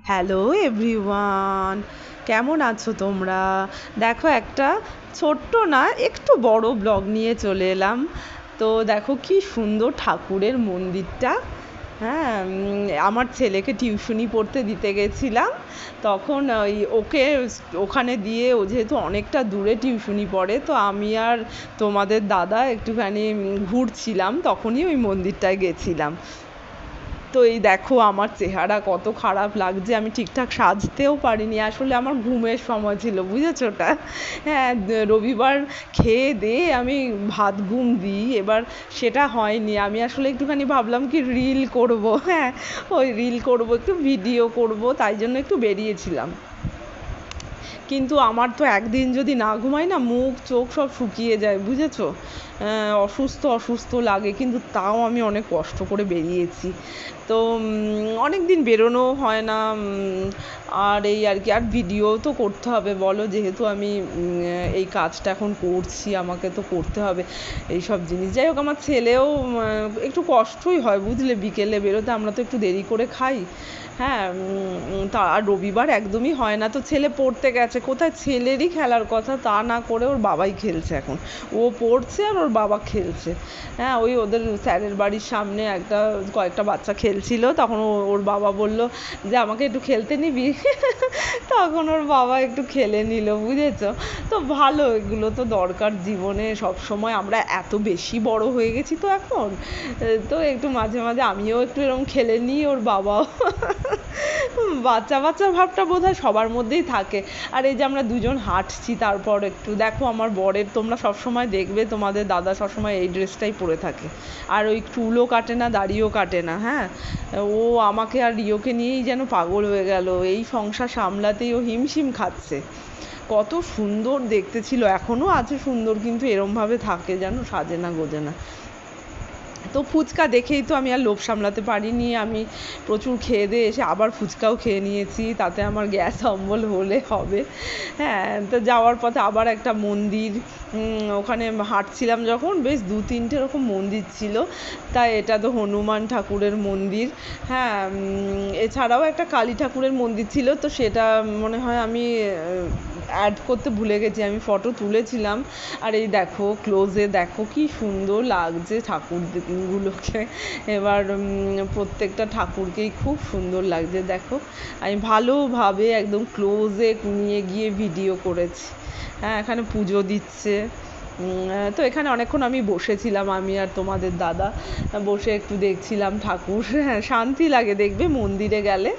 Hello everyone, কেমন আছো তোমরা? দেখো, একটা ছোট্ট না একটু বড় ব্লগ নিয়ে চলে এলাম। তো দেখো কি সুন্দর ঠাকুরের মন্দিরটা। হ্যাঁ, আমার ছেলেকে টিউশনি পড়তে দিতে গেছিলাম, তখন ওকে ওখানে দিয়ে, ও যেহেতু অনেকটা দূরে টিউশনি পড়ে, তো আমি আর তোমাদের দাদা একটুখানি ঘুরছিলাম, তখনই ওই মন্দিরটায় গেছিলাম। তো এই দেখো আমার চেহারা কত খারাপ লাগছে, আমি ঠিকঠাক সাজতেও পারিনি, আসলে আমার ঘুমের সময় ছিল, বুঝেছো ওটা। হ্যাঁ, রবিবার খেয়ে দিয়ে আমি ভাত ঘুম দিই, এবার সেটা হয়নি। আমি আসলে একটুখানি ভাবলাম কি রিল করব, হ্যাঁ ওই রিল করব, একটু ভিডিও করব, তাই জন্য একটু বেরিয়েছিলাম। কিন্তু আমার তো একদিন যদি না ঘুমাই না, মুখ চোখ সব শুকিয়ে যায়, বুঝেছো। অসুস্থ অসুস্থ লাগে, কিন্তু তাও আমি অনেক কষ্ট করে বেরিয়েছি। তো অনেক দিন বেরোনো হয় না, আর এই আর কি, আর ভিডিও তো করতে হবে বলো, যেহেতু আমি এই কাজটা এখন করছি, আমাকে তো করতে হবে এই সব জিনিস। যাই হোক, আমার ছেলেও একটু কষ্টই হয় বুঝলে, বিকেলে বেরোতে, আমরা তো একটু দেরি করে খাই। হ্যাঁ, তা আর রবিবার একদমই হয় না, তো ছেলে পড়তে গেছে কোথায়, ছেলেরই খেলার কথা, তা না করে ওর বাবাই খেলছে এখন। ও পড়ছে আর ওর বাবা খেলছে। হ্যাঁ, ওই ওদের স্যারের বাড়ির সামনে কয়েকটা বাচ্চা খেলছিল, তখন ওর বাবা বলল যে আমাকে একটু খেলতে নিবি। তখন ওর বাবা একটু খেলে নিল, বুঝেছো। তো ভালো, এগুলো তো দরকার জীবনে সব সময়। আমরা এত বেশি বড় হয়ে গেছি তো এখন, তো একটু মাঝে মাঝে আমিও একটু এরকম খেলে নিই, ওর বাবাও। বাচ্চা বাচ্চা ভাবটা বোধহয় সবার মধ্যেই থাকে। আর এই যে আমরা দুজন হাঁটছি, তারপর একটু দেখো আমার বরের, তোমরা সবসময় দেখবে তোমাদের দাদা সবসময় এই ড্রেসটাই পরে থাকে, আর ওই চুলও কাটে না, দাড়িও কাটে না। হ্যাঁ, ও আমাকে আর রিওকে নিয়েই যেন পাগল হয়ে গেল, এই সংসার সামলাতেই ও হিমশিম খাচ্ছে। কত সুন্দর দেখতে ছিল, এখনও আছে সুন্দর, কিন্তু এরমভাবে থাকে যেন, সাজে না গোজে না। তো ফুচকা দেখেই তো আমি আর লোভ সামলাতে পারিনি, আমি প্রচুর খেয়ে দিয়ে এসে আবার ফুচকাও খেয়ে নিয়েছি, তাতে আমার গ্যাস অম্বল হলে হবে। হ্যাঁ, তো যাওয়ার পথে আবার একটা মন্দির, ওখানে হাঁটছিলাম যখন, বেশ 2-3টে এরকম মন্দির ছিল। তাই এটা তো হনুমান ঠাকুরের মন্দির। হ্যাঁ, এছাড়াও একটা কালী ঠাকুরের মন্দির ছিল, তো সেটা মনে হয় আমি অ্যাড করতে ভুলে গেছি, আমি ফটো তুলেছিলাম। আর এই দেখো ক্লোজে দেখো কি সুন্দর লাগছে ঠাকুরগুলোকে, এবার প্রত্যেকটা ঠাকুরকেই খুব সুন্দর লাগছে দেখো। আমি ভালোভাবে একদম ক্লোজে নিয়ে গিয়ে ভিডিও করেছি। হ্যাঁ, এখানে পুজো দিচ্ছে। তো এখানে অনেকক্ষণ আমি বসেছিলাম, আমি আর তোমাদের দাদা বসে একটু দেখছিলাম ঠাকুর। হ্যাঁ, শান্তি লাগে দেখবে মন্দিরে গেলে।